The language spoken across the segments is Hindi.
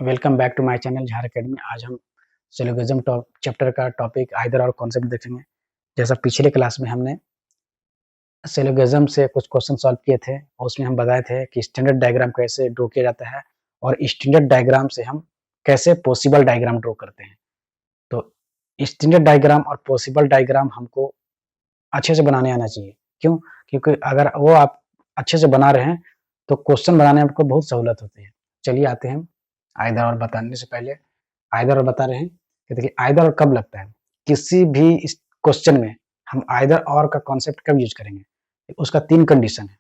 Welcome back to my channel Jhar academy. आज हम सिलोगिज्म चैप्टर का टॉपिक आइदर और कॉन्सेप्ट देखेंगे। जैसा पिछले क्लास में हमने सिलोगिज्म से कुछ क्वेश्चन सॉल्व किए थे और उसमें हम बताए थे कि स्टैंडर्ड डायग्राम कैसे ड्रॉ किया जाता है और स्टैंडर्ड डायग्राम से हम कैसे पॉसिबल डायग्राम ड्रॉ करते हैं। तो स्टैंडर्ड डायग्राम और पॉसिबल डायग्राम हमको अच्छे से बनाने आना चाहिए। क्यों? क्योंकि अगर वो आप अच्छे से बना रहे हैं तो क्वेश्चन बनाने में आपको बहुत सहूलत होती है। चलिए आते हैं आइदर और बताने से पहले आइदर और बता रहे हैं कि देखिए आइदर और कब लगता है। किसी भी इस क्वेश्चन में हम आइदर और का कॉन्सेप्ट कब यूज करेंगे, उसका 3 कंडीशन है।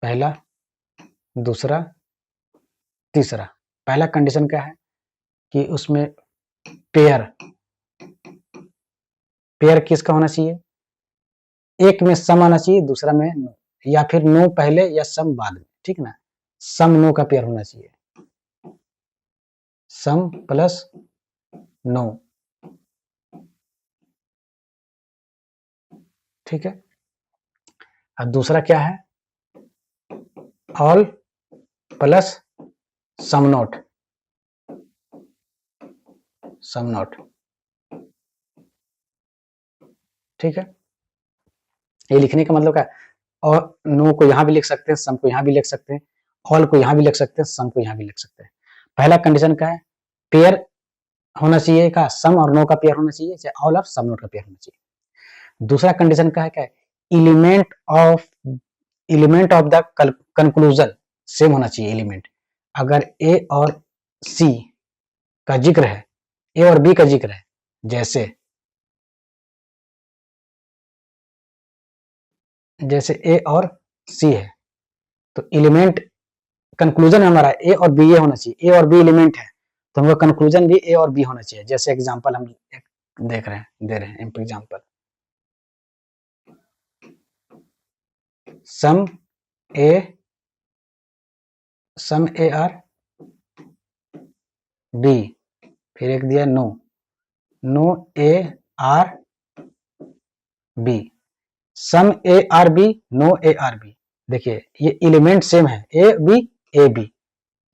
पहला, दूसरा, तीसरा। पहला कंडीशन क्या है कि उसमें पेयर पेयर किसका होना चाहिए? एक में सम आना चाहिए, दूसरा में नो, या फिर नो पहले या सम बाद में। ठीक ना? सम नो का पेयर होना चाहिए। Some plus no. ठीक है। और दूसरा क्या है? All plus some not. Some not. ठीक है। ये लिखने का मतलब क्या है? और नो को यहां भी लिख सकते हैं, सम को यहां भी लिख सकते हैं, ऑल को यहां भी लिख सकते हैं, सम को यहां भी लिख सकते हैं। पहला कंडीशन क्या है? पेयर होना चाहिए का सम और नो का पेयर होना चाहिए, चाहे ऑल और सम नोट का पेयर होना चाहिए। दूसरा कंडीशन क्या है? क्या है? Element of the conclusion same होना चाहिए। एलिमेंट अगर ए और सी का जिक्र है, ए और बी का जिक्र है, जैसे ए और सी है, तो एलिमेंट कंक्लूजन हमारा ए और बी ये होना चाहिए। ए और बी एलिमेंट है तो हमको कंक्लूजन भी ए और बी होना चाहिए। जैसे एग्जांपल हम दे रहे हैं example. Some A are B, फिर एक दिया no A are B. Some A are B, no A are B. देखिए ये एलिमेंट सेम है, ए बी।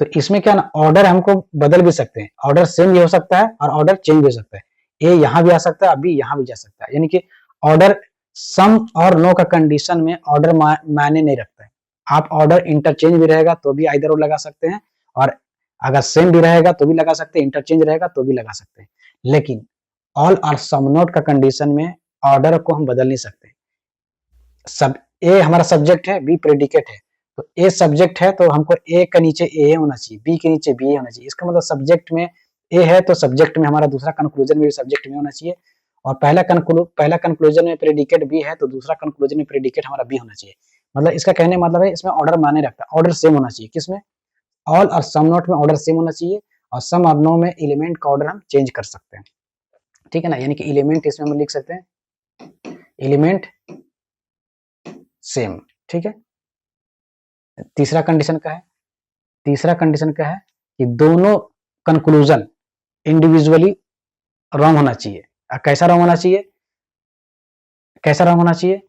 तो इसमें क्या ना, ऑर्डर हमको बदल भी सकते हैं। ऑर्डर सेम भी हो सकता है और ऑर्डर चेंज भी हो सकता है। ए यहां भी आ सकता है, बी यहां भी जा सकता है। यानी कि ऑर्डर सम और नो का कंडीशन में ऑर्डर मायने नहीं रखता है। आप ऑर्डर इंटरचेंज भी रहेगा तो भी आइदर और लगा सकते हैं, और अगर सेम भी रहेगा तो भी लगा सकते हैं, इंटरचेंज रहेगा तो भी लगा सकते हैं। लेकिन ऑल और सम नोट का कंडीशन में ऑर्डर को हम बदल नहीं सकते। सब ए हमारा सब्जेक्ट है, बी प्रेडिकेट है। तो ए सब्जेक्ट है तो हमको ए के नीचे ए होना चाहिए, बी के नीचे बी होना चाहिए। इसका मतलब सब्जेक्ट में ए है तो सब्जेक्ट में हमारा दूसरा कंक्लूजन भी सब्जेक्ट में होना चाहिए। और पहला कंक्लूजन में प्रेडिकेट बी है तो दूसरा कंक्लूजन में प्रेडिकेट हमारा बी होना चाहिए। मतलब इसका कहने मतलब है इसमें ऑर्डर माने रखता है, ऑर्डर सेम होना चाहिए। किसमें? ऑल और सम नोट में ऑर्डर सेम होना चाहिए, और सम और नो में एलिमेंट का ऑर्डर हम चेंज कर सकते हैं। ठीक है ना? यानी कि एलिमेंट इसमें हम लिख सकते हैं एलिमेंट सेम। ठीक है। तीसरा कंडीशन क्या है? तीसरा कंडीशन क्या है कि दोनों कंक्लूजन इंडिविजुअली रॉन्ग होना चाहिए। कैसा रॉन्ग होना चाहिए? कैसा रॉन्ग होना चाहिए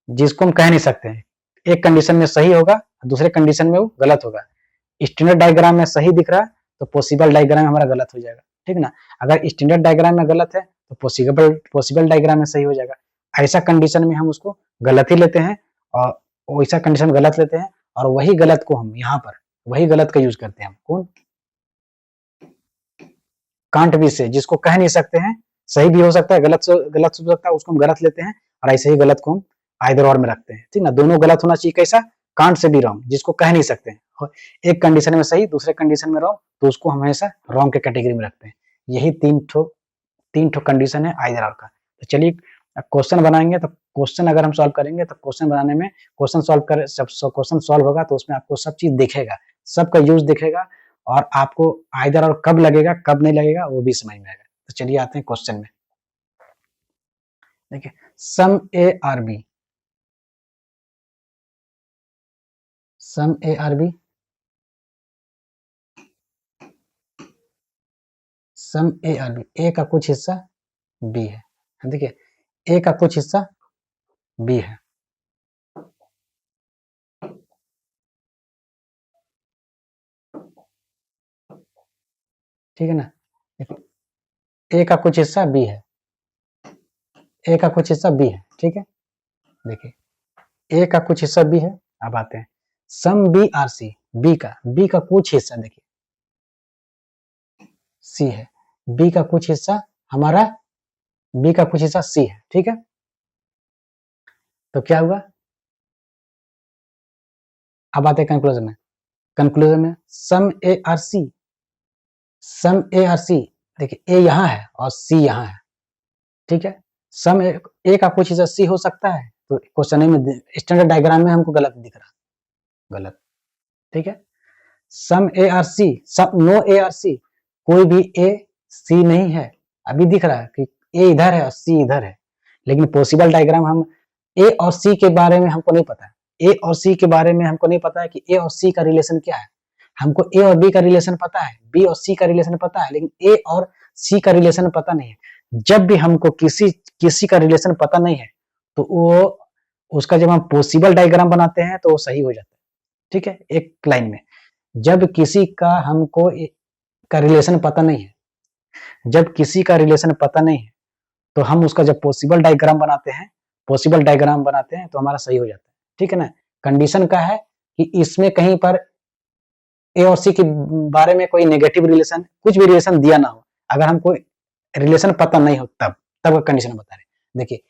जिसको हम कह नहीं सकते हैं। एक कंडीशन में सही होगा, दूसरे कंडीशन में वो गलत होगा। स्टैंडर्ड डायग्राम में सही दिख रहा है तो पॉसिबल डायग्राम में हमारा गलत हो जाएगा। ठीक ना? अगर स्टैंडर्ड डायग्राम में गलत है तो पॉसिबल डायग्राम में सही हो जाएगा। ऐसा कंडीशन में हम उसको गलत ही लेते हैं, और वैसा कंडीशन गलत लेते हैं, और वही गलत को हम यहाँ पर वही गलत का यूज करते हैं। हम कौन? कांट भी से, जिसको कह नहीं सकते हैं, सही भी हो सकता है, गलत हो सकता है, उसको हम गलत लेते हैं, और ऐसे ही गलत को हम आइदर और में रखते हैं। ठीक ना? दोनों गलत होना चाहिए। कैसा? कांट से भी रॉन्ग, जिसको कह नहीं सकते हैं। एक कंडीशन में सही, दूसरे कंडीशन में रॉन्ग, तो उसको हम हमेशा रॉन्ग के कैटेगरी में रखते हैं। यही तीन ठो कंडीशन है आइदर और का। तो चलिए क्वेश्चन बनाएंगे। तो क्वेश्चन अगर हम सॉल्व करेंगे तो क्वेश्चन बनाने में क्वेश्चन सॉल्व होगा तो उसमें आपको सब चीज दिखेगा, सबका यूज दिखेगा, और आपको आइदर और कब लगेगा कब नहीं लगेगा वो भी समझ में आएगा। तो चलिए आते हैं क्वेश्चन में। देखिए some A are B, some A are B, some A are B. A का कुछ हिस्सा बी है। देखिए ए का कुछ हिस्सा बी है। ठीक है ना। देखो ए का कुछ हिस्सा बी है, ए का कुछ हिस्सा बी है, ठीक है। देखिए ए का कुछ हिस्सा बी है। अब आते हैं some B are C, B का कुछ हिस्सा देखिए सी है, बी का कुछ हिस्सा हमारा, बी का कुछ हिस्सा सी है, ठीक है। तो क्या हुआ, अब आते हैं कंक्लूजन में। कंक्लूजन में सम A are C, some A are सी, देखिए ए यहाँ है और सी यहाँ है, ठीक है। सम ए का कुछ हिस्सा सी हो सकता है, तो क्वेश्चन में स्टैंडर्ड डायग्राम में हमको गलत दिख रहा, गलत, ठीक है। Some A are C, some no A are C, कोई भी ए सी नहीं है। अभी दिख रहा है कि ए इधर है और सी इधर है, लेकिन पॉसिबल डायग्राम हम ए और सी के बारे में हमको नहीं पता है, ए और सी के बारे में हमको नहीं पता है कि ए और सी का रिलेशन क्या है। हमको ए और बी का रिलेशन पता है, बी और सी का रिलेशन पता है, लेकिन ए और सी का रिलेशन पता नहीं है। जब भी हमको किसी का रिलेशन पता नहीं है, तो वो उसका जब हम पॉसिबल डायग्राम बनाते हैं तो वो सही हो जाता है, ठीक है, एक लाइन में। जब किसी का हमको का रिलेशन पता नहीं है, जब किसी का रिलेशन पता नहीं है, तो हम उसका जब पॉसिबल डायग्राम बनाते हैं, पॉसिबल डायग्राम बनाते हैं तो हमारा सही हो जाता है, ठीक है ना। कंडीशन क्या है कि इसमें कहीं पर ए और सी के बारे में कोई नेगेटिव रिलेशन, कुछ भी रिलेशन दिया ना हो, अगर हमको रिलेशन पता नहीं हो तब का कंडीशन बता रहे हैं। देखिए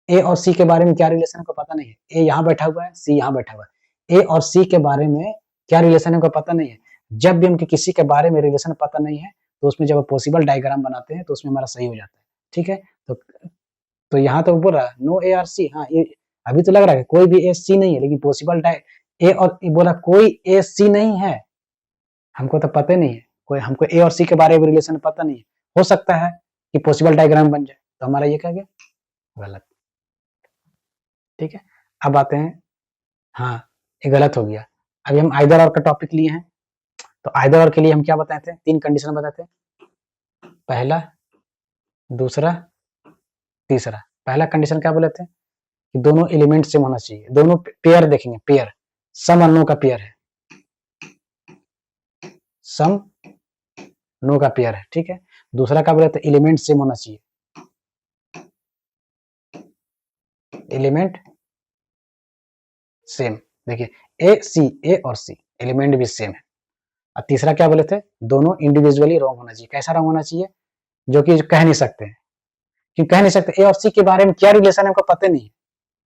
ए और सी के बारे में क्या रिलेशन हमको पता नहीं है, ए यहाँ बैठा हुआ है, सी यहाँ बैठा हुआ है, ए और सी के बारे में क्या रिलेशन हमको पता नहीं है। जब भी हमको किसी के बारे में रिलेशन पता नहीं है, तो उसमें जब पॉसिबल डायग्राम बनाते हैं तो उसमें हमारा सही हो जाता है, ठीक है। तो यहाँ तो बोल रहा है नो ए आर सी, हाँ ये अभी तो लग रहा है कोई भी ए सी नहीं है, लेकिन पॉसिबल ए और बोला कोई ए सी नहीं है, हमको तो पता नहीं है, कोई हमको ए और सी के बारे में रिलेशन पता नहीं है। हो सकता है कि पॉसिबल डायग्राम बन जाए, तो हमारा ये क्या गया, गलत, ठीक है। अब आते हैं, हाँ ये गलत हो गया। अभी हम आइदर और का टॉपिक लिए हैं, तो आइदर और के लिए हम क्या बताए थे, 3 कंडीशन बताते हैं, पहला, दूसरा, तीसरा। पहला कंडीशन क्या बोले थे कि दोनों एलिमेंट सेम होना चाहिए, दोनों पेयर देखेंगे, पेयर, सम और नो का पेयर है, सम नो का पेयर है, ठीक है। दूसरा क्या बोले थे, एलिमेंट सेम होना चाहिए, एलिमेंट सेम, देखिए ए और सी एलिमेंट भी सेम है। और तीसरा क्या बोले थे, दोनों इंडिविजुअली रॉन्ग होना चाहिए। कैसा रॉन्ग होना चाहिए, जो कि कह नहीं सकते हैं, क्यों कह नहीं सकते, ए और सी के बारे में क्या रिलेशन है हमको पता नहीं है,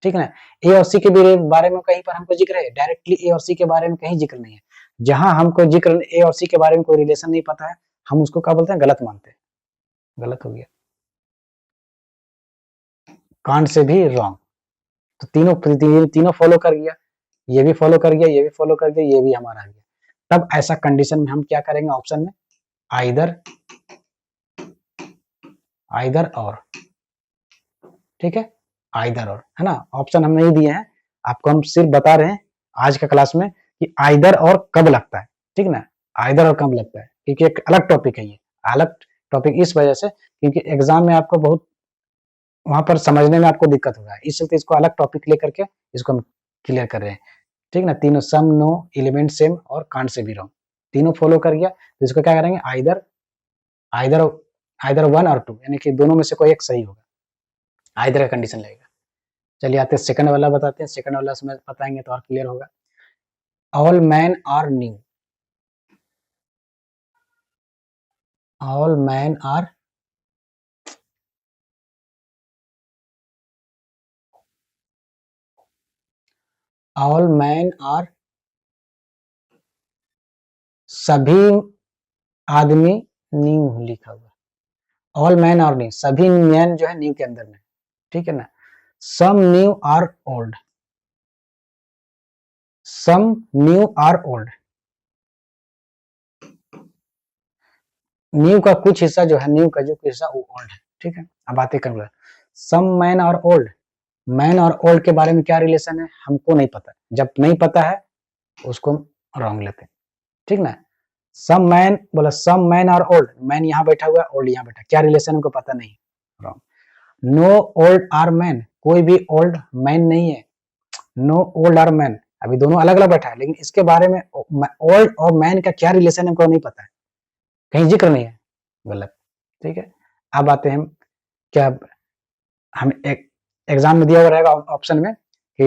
ठीक है ना। ए और सी के बारे में कहीं पर हमको जिक्र है, डायरेक्टली ए और सी के बारे में कहीं जिक्र नहीं है। जहां हमको जिक्र ए और सी के बारे में कोई रिलेशन नहीं पता है, हम उसको क्या बोलते हैं, गलत मानते हैं, गलत हो गया, कांट से भी रॉन्ग। तो तीनों फॉलो कर गया, ये भी फॉलो कर गया, ये भी फॉलो कर गया, ये भी हमारा आ गया। तब ऐसा कंडीशन में हम क्या करेंगे, ऑप्शन में आइदर, आइदर और, ठीक है, आइदर और, है ना। ऑप्शन हम नहीं दिए हैं आपको, हम सिर्फ बता रहे हैं आज का क्लास में कि आइदर और कब लगता है, ठीक ना, आइदर और कब लगता है, क्योंकि एक अलग टॉपिक है, ये अलग टॉपिक इस वजह से क्योंकि एग्जाम में आपको बहुत वहां पर समझने में आपको दिक्कत होगा, इस चलते इसको अलग टॉपिक लेकर के इसको हम क्लियर कर रहे हैं, ठीक ना। तीनों सम, नो, एलिमेंट सेम और कांट से भी रॉन्ग, तीनों फॉलो कर गया, तो इसको क्या करेंगे, आइदर, आइदर, आइदर 1 और 2, यानी कि दोनों में से कोई एक सही होगा, आइदर का कंडीशन लगेगा। चलिए आते हैं सेकंड वाला बताते हैं, सेकंड वाला समझ बताएंगे तो और क्लियर होगा। All man are new, all man are, all man are, सभी आदमी न्यू लिखा हुआ, ऑल मैन आर न्यू, सभी मैन जो है न्यू के अंदर में, ठीक है ना। Some new are old, some new are old, new का कुछ हिस्सा जो है, न्यू का जो कुछ हिस्सा वो ओल्ड है, ठीक है। अब बातें कर, सम मैन और ओल्ड, मैन और ओल्ड के बारे में क्या रिलेशन है हमको नहीं पता, जब नहीं पता है उसको रॉन्ग लेते हैं, ठीक ना। सम मैन बोला, सम मैन और ओल्ड, मैन यहाँ बैठा हुआ है, ओल्ड यहाँ बैठा, क्या रिलेशन हमको पता नहीं, wrong. No old are man, कोई भी ओल्ड मैन नहीं है, नो ओल्ड आर मैन, अभी दोनों अलग अलग बैठा है, लेकिन इसके बारे में ओल्ड और मैन का क्या रिलेशन हमको नहीं पता है, कहीं जिक्र नहीं है, गलत। ठीक है, अब आते हैं हम क्या, हम एक एग्जाम में दिया हुआ रहेगा ऑप्शन में कि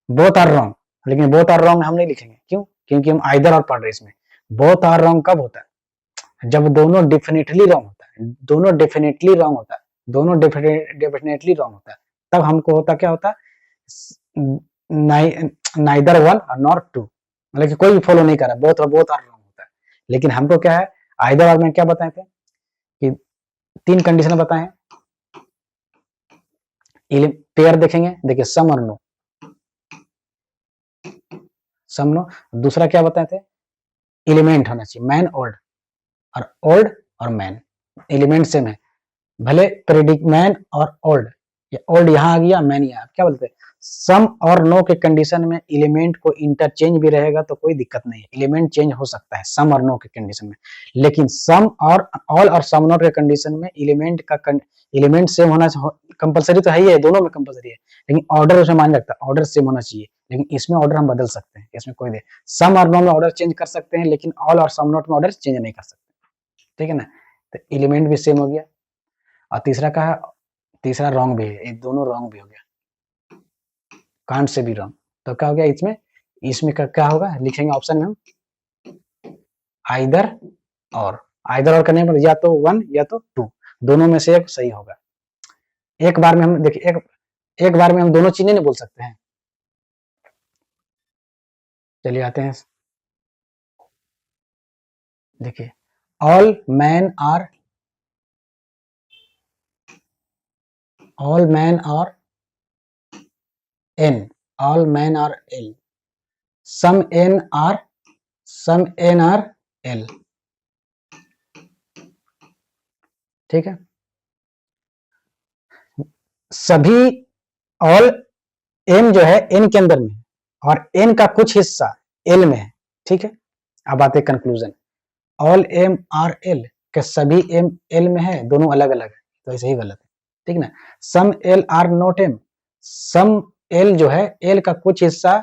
बोथ आर रॉन्ग, लेकिन बोथ आर रॉन्ग हम नहीं लिखेंगे, क्यों? क्योंकि हम आइदर और पढ़ रहे हैं। इसमें बोथ आर रॉन्ग कब होता है? जब दोनों डेफिनेटली रॉन्ग होता है, दोनों डेफिनेटली रॉन्ग होता है, दोनों डेफिनेटली रॉन्ग होता है, तब हमको होता क्या होता है, नाइदर वन और नॉट टू, मतलब कि कोई भी फॉलो नहीं कर रहा, बोथ बोथ आर रॉन्ग होता है। लेकिन हमको क्या है, आइदर और में क्या बताए थे कि 3 कंडीशन बताए हैं। पेयर देखेंगे, देखिए सम और नो, सम नो। दूसरा क्या बताए थे, एलिमेंट होना चाहिए, मैन ओल्ड, और ओल्ड और मैन एलिमेंट सेम है, भले प्रेडिक्ट मैन और ओल्ड, ओल्ड यहाँ आ गया, मैन यहाँ, क्या बोलते हैं, सम और नो के कंडीशन में एलिमेंट को इंटरचेंज भी रहेगा तो कोई दिक्कत नहीं है, एलिमेंट चेंज हो सकता है सम और नो के कंडीशन में। लेकिन सम और ऑल और सम नोट के कंडीशन में एलिमेंट सेम होना कंपलसरी तो है ही है, दोनों में कंपलसरी है, लेकिन ऑर्डर उसमें मान रखता है, ऑर्डर सेम होना चाहिए। लेकिन इसमें ऑर्डर हम बदल सकते हैं, इसमें कोई दे, सम और नो में ऑर्डर चेंज कर सकते हैं, लेकिन ऑल और सम नोट में ऑर्डर चेंज नहीं कर सकते। ठीक है ना, तो एलिमेंट भी सेम हो गया। और तीसरा का है, तीसरा रॉन्ग भी है, ये दोनों रॉन्ग भी हो गया, कांट से भी रॉन्ग। तो क्या हो गया इसमें, इसमें क्या होगा, लिखेंगे ऑप्शन में हम आइदर और करने पर या तो 1 या तो 2, दोनों में से एक सही होगा। एक बार में हम देखिए, एक बार में हम दोनों चीजें नहीं बोल सकते हैं। चलिए आते हैं, देखिए all man are N, all man are L, some N are L. ठीक है, सभी ऑल एम जो है एन के अंदर में, और एन का कुछ हिस्सा एल में है। ठीक है, अब आते conclusion, all M are L के सभी एम एल में है, दोनों अलग अलग है, तो ऐसे ही गलत है। ठीक ना, some L are not M, some L जो है एल का कुछ हिस्सा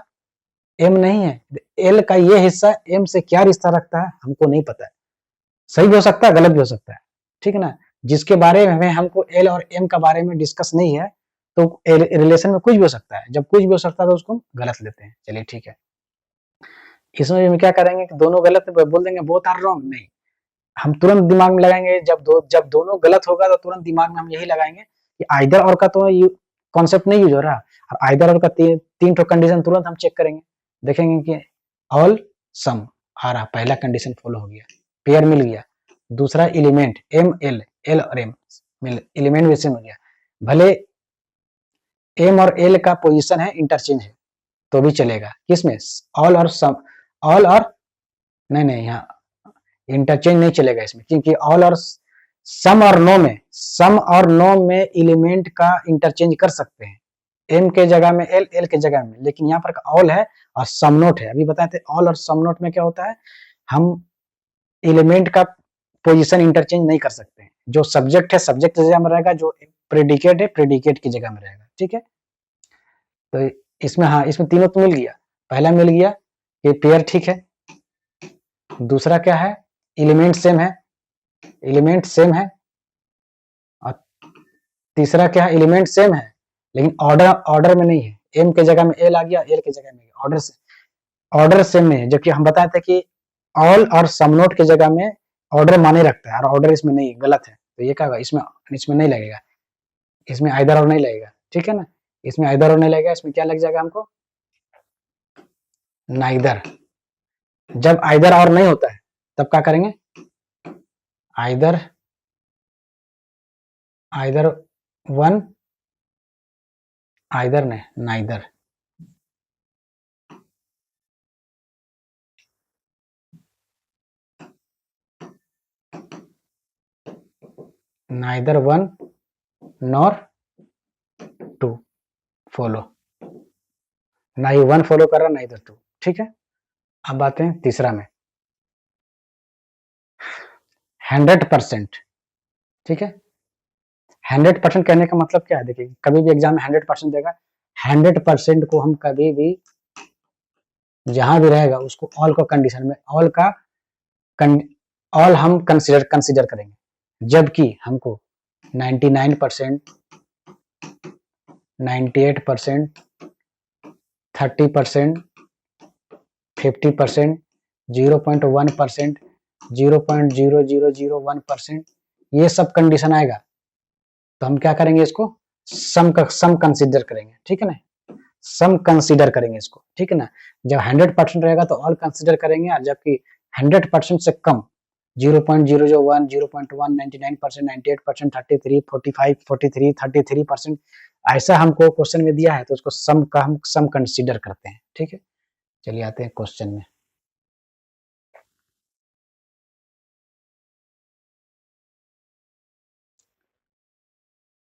एम नहीं है, एल का ये हिस्सा एम से क्या रिश्ता रखता है हमको नहीं पता है, सही भी हो सकता है गलत भी हो सकता है। ठीक है ना, जिसके बारे में हमको एल और एम का बारे में डिस्कस नहीं है, तो रिलेशन में कुछ भी हो सकता है, जब कुछ भी हो सकता है तो उसको गलत लेते हैं। चलिए ठीक है, इसमें हम क्या करेंगे कि दोनों गलत बोल देंगे, बोथ आर रॉन्ग, नहीं, हम तुरंत दिमाग में लगाएंगे, जब दोनों गलत होगा तो तुरंत दिमाग में हम यही लगाएंगे कि आइदर और का तो कॉन्सेप्ट नहीं यूज हो रहा, और आइदर और का तीन ठो कंडीशन तुरंत हम चेक करेंगे, देखेंगे कि ऑल सम आ रहा, पहला कंडीशन फॉलो हो गया, पेयर मिल गया। दूसरा एलिमेंट एम एल, एल और एम एलिमेंट भी सेम हो गया, भले एम और एल का पोजीशन है इंटरचेंज है तो भी चलेगा, किसमें, ऑल और सम, ऑल और नहीं यहाँ इंटरचेंज नहीं चलेगा इसमें, क्योंकि ऑल और सम और नो में एलिमेंट का इंटरचेंज कर सकते हैं, एम के जगह में एल, एल के जगह में, लेकिन यहाँ पर ऑल है और सम नोट है। अभी बताए थे ऑल और सम नोट में क्या होता है, हम एलिमेंट का पोजीशन इंटरचेंज नहीं कर सकते हैं, जो सब्जेक्ट है सब्जेक्ट की जगह में रहेगा, जो प्रेडिकेट है प्रेडिकेट की जगह में रहेगा। ठीक है, तो इसमें हाँ, इसमें तीनों तो मिल गया, पहला मिल गया ये पेयर ठीक है, दूसरा क्या है, एलिमेंट सेम है, एलिमेंट सेम है, और तीसरा क्या है, एलिमेंट सेम है लेकिन ऑर्डर में नहीं है, एम के जगह में एल आ गया, एल के जगह में ऑर्डर सेम नहीं है, जबकि हम बताए थे कि ऑल और सम नोट के जगह में ऑर्डर माने रखता है, और ऑर्डर इसमें नहीं, गलत है, तो ये क्या होगा, इसमें नहीं लगेगा, इसमें आइदर और नहीं लगेगा। ठीक है ना, इसमें आइदर और नहीं लगेगा, इसमें क्या लग जाएगा हमको, नाइदर। जब आइदर और नहीं होता है तब क्या करेंगे, आइदर वन, आइदर नहीं neither, neither one nor two follow, ना ही वन फॉलो कर रहा ना इधर टू। ठीक है, अब आते हैं तीसरा में 100%। ठीक है, 100% कहने का मतलब क्या है, देखिए कभी भी एग्जाम में 100% देगा, 100% को हम कभी भी जहां भी रहेगा उसको ऑल का कंडीशन में, ऑल का ऑल हम कंसिडर करेंगे, जबकि हमको 99%, 98%, 30%, 50%, 0.1%, 0.0001%, ये सब कंडीशन आएगा तो हम क्या करेंगे, इसको सम कंसिडर करेंगे, ठीक है ना, सम कंसिडर करेंगे इसको, ठीक है ना। जब 100% रहेगा तो ऑल कंसिडर करेंगे, और जबकि 100% से कम 0.001, 0.1, 99%, 98%, 33, 45, 43, 33%, ऐसा हमको क्वेश्चन में दिया है तो उसको सम का हम सम कंसिडर करते हैं, ठीक है। चलिए आते हैं क्वेश्चन में।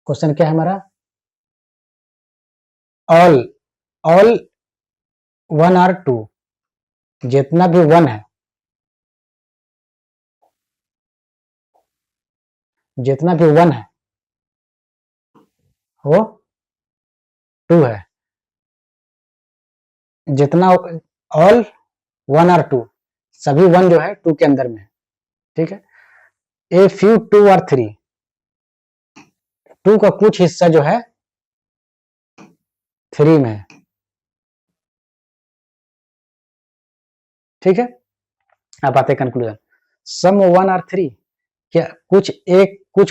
क्वेश्चन क्या है हमारा, ऑल ऑल 1 और 2, जितना भी 1 है, जितना भी 1 है वो 2 है, जितना ऑल 1 और 2, सभी 1 जो है 2 के अंदर में है, ठीक है। ए फ्यू 2 और 3, 2 का कुछ हिस्सा जो है 3 में है, ठीक है। अब आते हैं कंक्लूजन। सम 1 और 3, क्या कुछ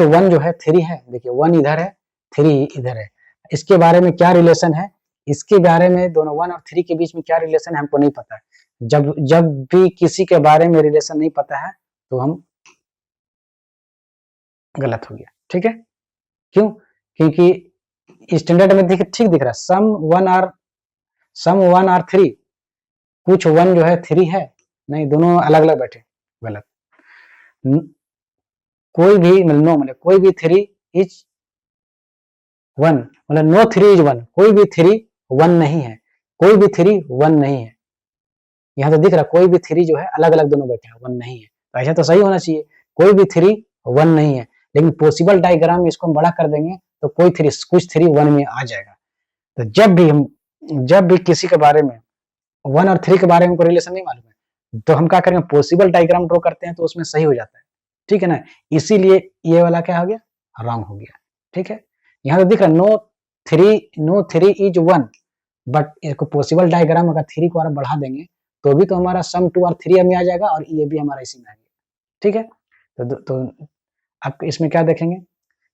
1 जो है 3 है, देखिए 1 इधर है 3 इधर है, इसके बारे में क्या रिलेशन है, इसके बारे में दोनों 1 और 3 के बीच में क्या रिलेशन है हमको नहीं पता है। जब जब भी किसी के बारे में रिलेशन नहीं पता है तो हम गलत हो गया, ठीक है। क्यों, क्योंकि स्टैंडर्ड में ठीक दिख रहा है, सम 1 और 3, कुछ 1 जो है 3 है, नहीं दोनों अलग अलग बैठे, गलत। कोई भी मतलब कोई भी 3 इज 1, मतलब नो 3 इज 1, कोई भी 3 1 नहीं है, कोई भी 3 1 नहीं है। यहाँ तो दिख रहा कोई भी 3 जो है अलग अलग दोनों बैठे हैं, 1 नहीं है, तो ऐसा तो सही होना चाहिए, कोई भी 3 1 नहीं है। लेकिन पॉसिबल डायग्राम में इसको हम बड़ा कर देंगे तो कोई कुछ 3 1 में आ जाएगा। तो जब भी किसी के बारे में 1 और 3 के बारे में कोई रिलेशन नहीं मालूम है तो हम क्या करेंगे, पॉसिबल डायग्राम ड्रॉ करते हैं तो उसमें सही हो जाता है, ठीक है ना। इसीलिए ये वाला क्या हो गया, रॉन्ग हो गया, ठीक है। यहाँ तो दिख रहा नो थ्री इज 1, बट इसको पॉसिबल डायग्राम अगर 3 को और बढ़ा देंगे तो भी तो हमारा सम 2 और 3 में आ जाएगा और ये भी हमारा इसी में आ गया, ठीक है। तो आप इसमें क्या देखेंगे,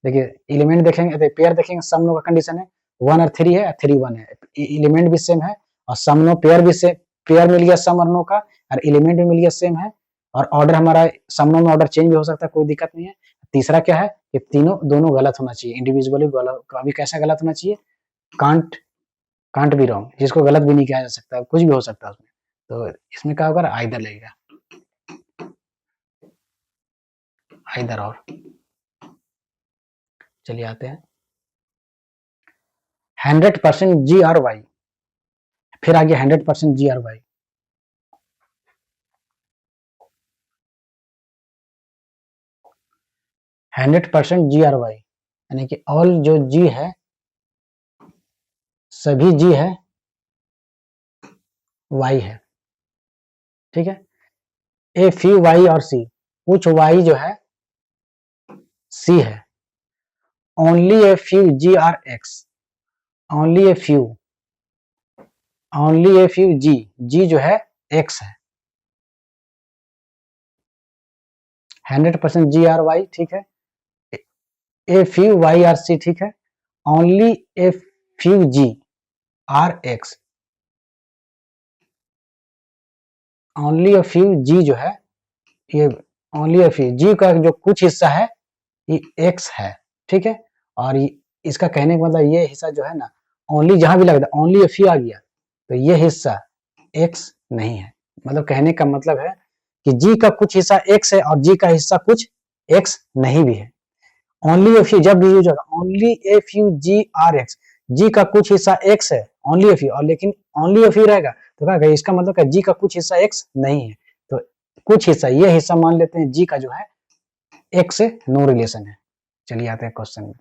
देखिए एलिमेंट देखेंगे तो पेयर देखेंगे, सम नो का कंडीशन है 1 और 3 है, 3 1 है, एलिमेंट भी सेम है और सम नो पेयर भी सेम, पेयर मिल गया सम और नो का, और एलिमेंट भी मिल गया सेम है, और ऑर्डर हमारा सम नो में ऑर्डर चेंज भी हो सकता है, कोई दिक्कत नहीं है। तीसरा क्या है कि दोनों गलत होना चाहिए, इंडिविजुअली कभी कैसा गलत होना चाहिए, कांट कांट बी रॉन्ग, जिसको गलत भी नहीं किया जा सकता, कुछ भी हो सकता है उसमें। तो इसमें क्या होगा, आइदर लगेगा, आइदर और। चलिए आते हैं 100% जी और वाई, फिर आगे 100% जी और वाई, 100% जी और वाई, यानी कि ऑल जो जी है, सभी जी है, वाई है, ठीक है। ए फ्यू वाई और सी, कुछ वाई जो है सी है, only a few G are X, only a few, only a few G, G जो है एक्स है, 100% जी आर वाई, ठीक है। A few Y are C, ठीक है, only a few G are X, only a few G जो है ये, ओनली ए फ्यू जी का जो कुछ हिस्सा है ये एक्स है, ठीक है। और इसका कहने का मतलब ये हिस्सा जो है ना, ओनली जहां भी लगता है ओनली ए फ्यू आ गया तो ये हिस्सा एक्स नहीं है, मतलब कहने का मतलब है कि जी का कुछ हिस्सा एक्स है और जी का हिस्सा कुछ एक्स नहीं भी है। ओनली एफ यू जब भी यूज होगा, only a few G are X, G का कुछ हिस्सा एक्स है, ओनली एफ यू, और लेकिन ओनली एफ यू रहेगा तो क्या, इसका मतलब है जी का कुछ हिस्सा एक्स नहीं है, तो कुछ हिस्सा, ये हिस्सा मान लेते हैं जी का जो है एक्स से नो रिलेशन है। चलिए आते हैं क्वेश्चन में,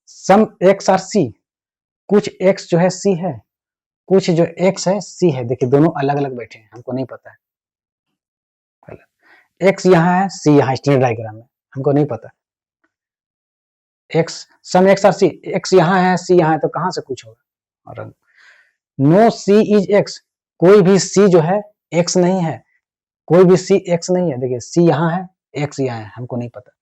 सम एक्स आर सी, कुछ एक्स जो है सी है, कुछ जो एक्स है सी है, देखिए दोनों अलग अलग बैठे हैं, हमको नहीं पता है, एक्स यहाँ है, सी यहाँ स्टैंडर्ड डायग्राम में, हमको नहीं पता। एक्स सम एक्स और सी, एक्स यहाँ है, सी यहाँ है, तो कहाँ से कुछ होगा। और नो सी इज एक्स, कोई भी सी जो है एक्स नहीं है, कोई भी सी एक्स नहीं है। देखिए सी यहाँ है, एक्स यहाँ है, हमको नहीं पता।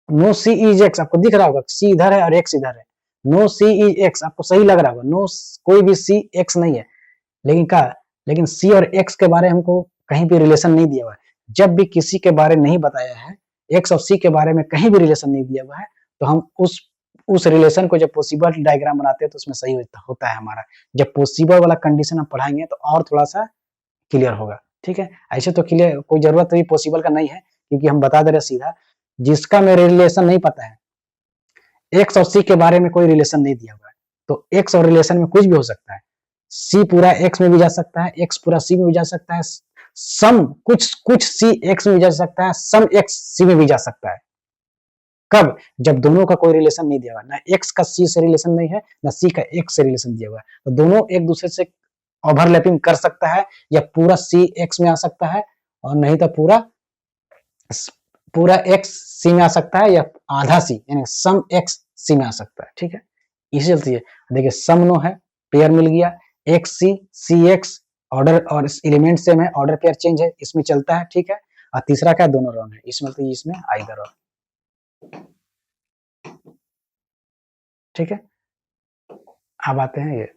नो सी इज एक्स, आपको दिख रहा होगा सी इधर है और एक्स इधर है। नो सी इज एक्स, आपको सही लग रहा होगा, नो कोई भी सी एक्स नहीं है। लेकिन क्या, लेकिन सी और एक्स के बारे हमको कहीं भी रिलेशन नहीं दिया हुआ है। जब भी किसी के बारे नहीं बताया है, एक्स और सी के बारे में कहीं भी रिलेशन नहीं दिया हुआ है, तो हम उस रिलेशन को जब पॉसिबल डायग्राम बनाते हैं तो उसमें सही होता है हमारा। जब पॉसिबल वाला कंडीशन हम पढ़ाएंगे तो और थोड़ा सा क्लियर होगा, ठीक है। ऐसे तो क्लियर कोई जरूरत नहीं पॉसिबल का नहीं है, क्योंकि हम बता दे रहे सीधा, जिसका मेरे रिलेशन नहीं पता है, एक्स और सी के बारे में कोई रिलेशन नहीं दिया हुआ है, तो एक्स और रिलेशन में कुछ भी हो सकता है। सी पूरा एक्स में भी जा सकता है, एक्स पूरा सी में भी जा सकता है, सम कुछ सी एक्स में भी जा सकता है, सम एक्स सी में भी जा सकता है। कब, जब दोनों का कोई रिलेशन नहीं दिया हुआ, ना एक्स का सी से रिलेशन नहीं है, ना सी का एक्स से रिलेशन दिया हुआ है, तो दोनों एक दूसरे से ओवरलैपिंग कर सकता है, या पूरा सी एक्स में आ सकता है, और नहीं तो पूरा एक्स सी में आ सकता है, या आधा सी यानी सम एक्स सी में आ सकता है, ठीक है। इसी चलती है, देखिए सम नो है, पेयर मिल गया, एक्स सी एक्स, ऑर्डर और एलिमेंट सेम है, ऑर्डर पेयर चेंज है, इसमें चलता है, ठीक है। और तीसरा क्या, दोनों रॉन्ग है, इसमें तो इसमें आइदर और, ठीक है। अब आते हैं ये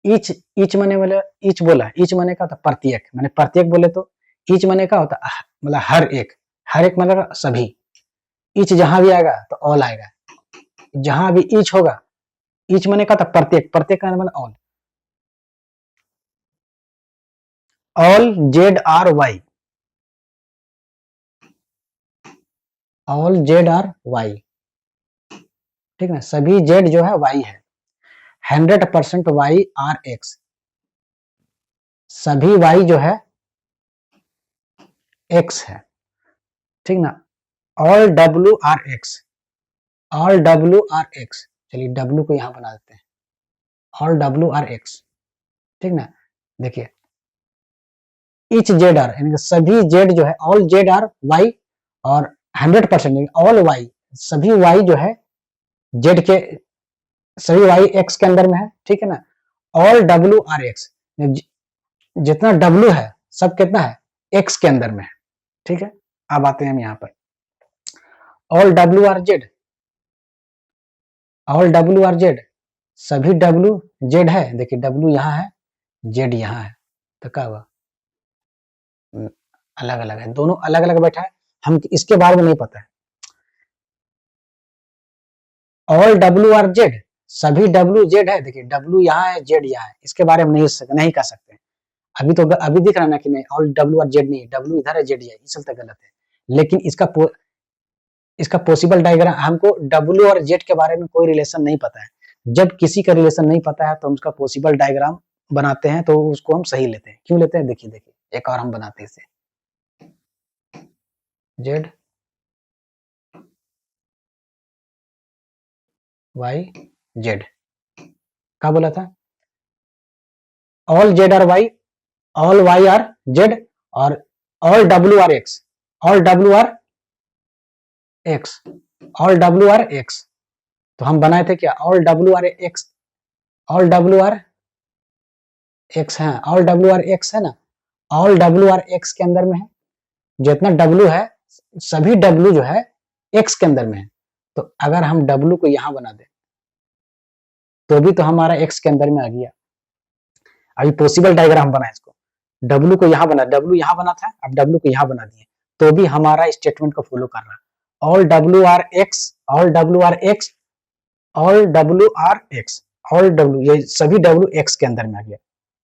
ईच मने वाला, ईच बोला, ईच मने का होता प्रत्येक, मैंने प्रत्येक बोले तो ईच मने का होता मतलब हर एक मतलब सभी। ईच जहां भी आएगा तो ऑल आएगा, जहां भी ईच होगा, ईच मने का होता प्रत्येक, प्रत्येक का मतलब all. All Z are Y, all Z are Y, ठीक है, सभी जेड जो है वाई है। 100% वाई आर एक्स, सभी वाई जो है एक्स है, ठीक ना। All W are X, all W are X, चलिए डब्ल्यू को यहां बना देते हैं, ऑल डब्ल्यू आर एक्स, ठीक ना। देखिए इच जेड आर यानी सभी जेड जो है, ऑल जेड आर वाई, और 100% ऑल वाई, सभी वाई जो है जेड के, सभी वाई एक्स के अंदर में है, ठीक है ना। ऑल डब्ल्यू आर एक्स, जितना डब्ल्यू है सब कितना है, एक्स के अंदर में है, ठीक है। अब आते हैं हम यहाँ पर all W are Z, all W are Z, सभी डब्ल्यू जेड है। देखिए डब्ल्यू यहाँ है, जेड यहाँ है, तो क्या हुआ, अलग अलग है, दोनों अलग अलग बैठा है, हम इसके बारे में नहीं पता है। ऑल डब्ल्यू आर जेड, सभी डब्ल्यू जेड है, देखिए डब्ल्यू यहाँ है, जेड यहाँ है, इसके बारे में नहीं कह सकते। अभी तो अभी दिख रहा है ना कि नहीं, ऑल डब्ल्यू आर जेड नहीं है, डब्ल्यू इधर है, जेड है, ये सब तो गलत है। लेकिन इसका पॉसिबल डायग्राम, हमको डब्ल्यू और जेड के बारे में कोई रिलेशन नहीं पता है। जब किसी का रिलेशन नहीं पता है तो हम उसका पॉसिबल डायग्राम बनाते हैं, तो उसको हम सही लेते हैं। क्यों लेते हैं, देखिए एक और हम बनाते हैं इसे, जेड वाई जेड, क्या बोला था, all Z are Y, all Y are Z, और all W are X, all W are X, all W are X. तो हम बनाए थे क्या, all W are X, all W are X है, ऑल डब्ल्यू आर एक्स है ना, ऑल डब्ल्यू आर एक्स के अंदर में है, जितना डब्ल्यू है सभी डब्ल्यू जो है एक्स के अंदर में है। तो अगर हम डब्ल्यू को यहां बना दे तो भी तो हमारा एक्स के अंदर में आ गया। अभी पॉसिबल डायग्राम बना इसको, डब्ल्यू को यहां बना, डब्ल्यू यहां बना था, अब डब्ल्यू को यहां बना दिए, तो भी हमारा स्टेटमेंट को फॉलो कर रहा। All W are X, all W are X, all W are X, all W, ये सभी डब्ल्यू एक्स के अंदर में आ गया।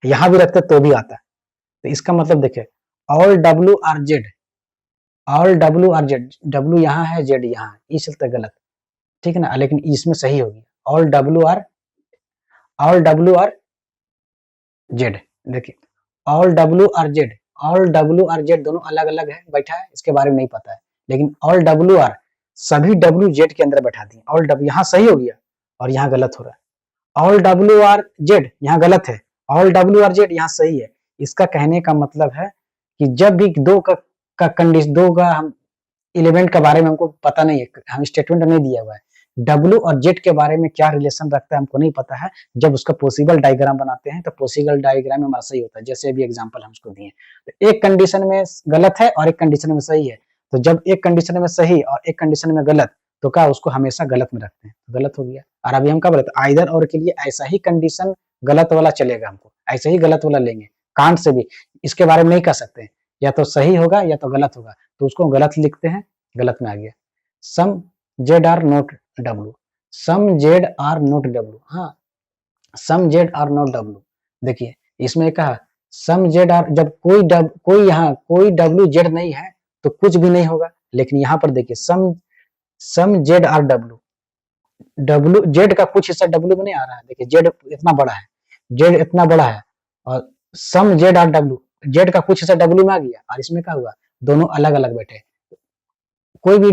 यहां भी रखते तो भी आता है। तो इसका मतलब देखिए all W are Z, all W are Z, W यहाँ है, जेड यहाँ है, ये चलता गलत, ठीक है ना। लेकिन इसमें सही होगी, all W are, all W are Z, देखिए all W are Z, all W are Z दोनों अलग अलग है, बैठा है, इसके बारे में नहीं पता है। लेकिन ऑल डब्ल्यू आर, सभी डब्ल्यू जेड के अंदर बैठा दिए, ऑल डब्ल्यू यहाँ सही हो गया और यहाँ गलत हो रहा है। ऑल डब्ल्यू आर जेड यहाँ गलत है, ऑल डब्ल्यू आर जेड यहाँ सही है, इसका कहने का मतलब है कि जब भी दो का हम एलिमेंट के बारे में हमको पता नहीं है, हम स्टेटमेंट नहीं दिया हुआ है, W और Z के बारे में क्या रिलेशन रखता है हमको नहीं पता है, जब उसका पॉसिबल डायग्राम बनाते हैं तो पॉसिबल डायग्राम में हमारा सही होता है, जैसे अभी एग्जांपल हम उसको दिए। तो एक कंडीशन में गलत है और एक कंडीशन में सही है, तो जब एक कंडीशन में सही और एक कंडीशन में गलत, तो क्या उसको हमेशा गलत में रखते हैं, तो गलत हो गया। और अभी हम क्या बोले, आइदर और के लिए ऐसा ही कंडीशन गलत वाला चलेगा, हमको ऐसे ही गलत वाला लेंगे, कांट से भी इसके बारे में नहीं कह सकते, या तो सही होगा या तो गलत होगा, तो उसको गलत लिखते हैं, गलत में आ गया। Some Z are not W, some Z are not W, हाँ some Z are not W. देखिए इसमें कहा सम जेड आर, जब कोई यहाँ कोई डब्ल्यू जेड नहीं है तो कुछ भी नहीं होगा, लेकिन यहाँ पर देखिए some Z are W, W Z का कुछ हिस्सा डब्ल्यू में नहीं आ रहा है, देखिए जेड इतना बड़ा है, जेड इतना बड़ा है, और सम जेड आर डब्ल्यू, जेड का कुछ हिस्सा डब्ल्यू में आ गया, और इसमें क्या हुआ, दोनों अलग अलग बैठे, कोई भी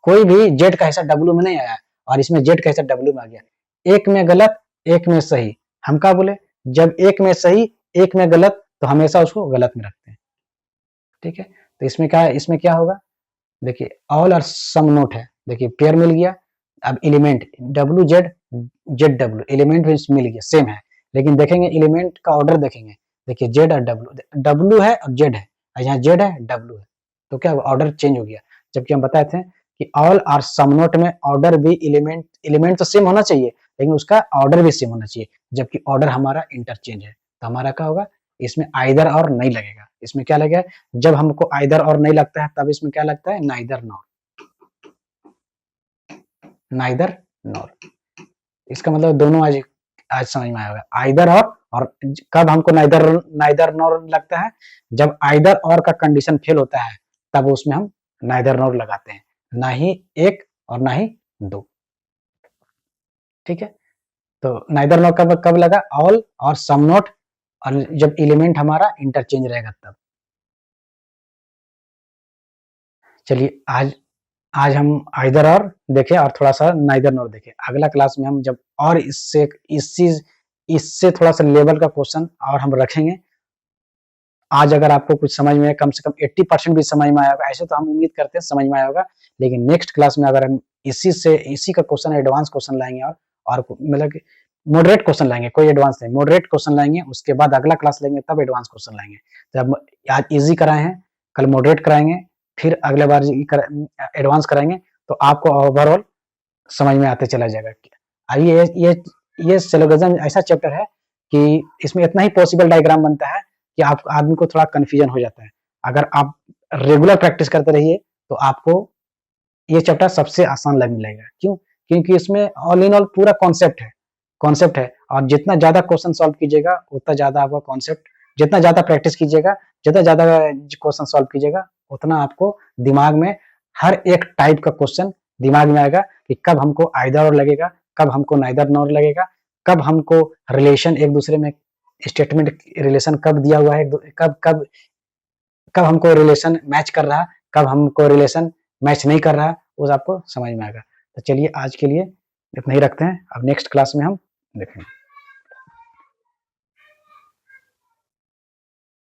कोई भी जेड का हिस्सा डब्ल्यू में नहीं आया, और इसमें जेड का हिस्सा डब्ल्यू में आ गया, एक में गलत एक में सही। हम क्या बोले, जब एक में सही एक में गलत, तो हमेशा उसको गलत में रखते हैं, ठीक है। तो इसमें क्या होगा, देखिए ऑल और सम नोट है, देखिए पेयर मिल गया। अब element W Z Z W element भी मिल गया, सेम है, लेकिन देखेंगे एलिमेंट का ऑर्डर देखेंगे, देखिए जेड और डब्ल्यू, डब्ल्यू है और जेड है, यहाँ जेड है डब्ल्यू है, तो क्या ऑर्डर चेंज हो गया। जबकि हम बताए थे कि ऑल और सम नोट में ऑर्डर भी एलिमेंट तो सेम होना चाहिए, लेकिन उसका ऑर्डर भी सेम होना चाहिए, जबकि ऑर्डर हमारा इंटरचेंज है, तो हमारा क्या होगा, इसमें आइदर और नहीं लगेगा। इसमें क्या लगेगा, जब हमको आइदर और नहीं लगता है तब इसमें क्या लगता है, नाइदर नॉर, नाइदर नॉर। इसका मतलब दोनों आज आज समझ में आएगा, आइदर और कब हमको नाइदर नॉर लगता है, जब आइदर और का कंडीशन फेल होता है, तब उसमें हम नाइदर नॉर लगाते हैं, ना ही एक और ना ही दो, ठीक है। तो नाइदर नॉर कब लगा, ऑल और सम नोट, और जब एलिमेंट हमारा इंटरचेंज रहेगा तब। चलिए आज हम आइदर और देखें और थोड़ा सा नाइदर नॉर देखें, अगला क्लास में हम जब और इससे थोड़ा सा लेवल का क्वेश्चन और हम रखेंगे। आज अगर आपको कुछ समझ में कम से कम 80% भी समझ में आया होगा, ऐसे तो हम उम्मीद करते हैं समझ में आया होगा, लेकिन नेक्स्ट क्लास में अगर हम इसी का क्वेश्चन एडवांस क्वेश्चन लाएंगे और मतलब कि मॉडरेट क्वेश्चन लाएंगे, कोई एडवांस नहीं, मॉडरेट क्वेश्चन लाएंगे, उसके बाद अगला क्लास लेंगे तब एडवांस क्वेश्चन लाएंगे। जब आज इजी कराए हैं, कल मॉडरेट कराएंगे, फिर अगले बार एडवांस कराएंगे, तो आपको ओवरऑल समझ में आते चला जाएगा। ये सिलोगिज्म ऐसा चैप्टर है कि इसमें इतना ही पॉसिबल डायग्राम बनता है कि आप आदमी को थोड़ा कंफ्यूजन हो जाता है। अगर आप रेगुलर प्रैक्टिस करते रहिए तो आपको ये चैप्टर सबसे आसान लगने लगेगा। क्यों? क्योंकि इसमें ऑल इन ऑल पूरा कॉन्सेप्ट है, और जितना ज्यादा क्वेश्चन सॉल्व कीजिएगा उतना ज्यादा आपका कॉन्सेप्ट, जितना ज्यादा प्रैक्टिस कीजिएगा, जितना ज्यादा क्वेश्चन सॉल्व कीजिएगा, उतना आपको दिमाग में हर एक टाइप का क्वेश्चन दिमाग में आएगा कि कब हमको आइदर और लगेगा, कब हमको नाइदर नॉर लगेगा, कब हमको रिलेशन एक दूसरे में स्टेटमेंट रिलेशन कब दिया हुआ है, कब हमको रिलेशन मैच कर रहा है, कब हमको रिलेशन मैच नहीं कर रहा है, वो आपको समझ में आएगा। तो चलिए आज के लिए इतना ही रखते हैं, अब नेक्स्ट क्लास में हम देखेंगे।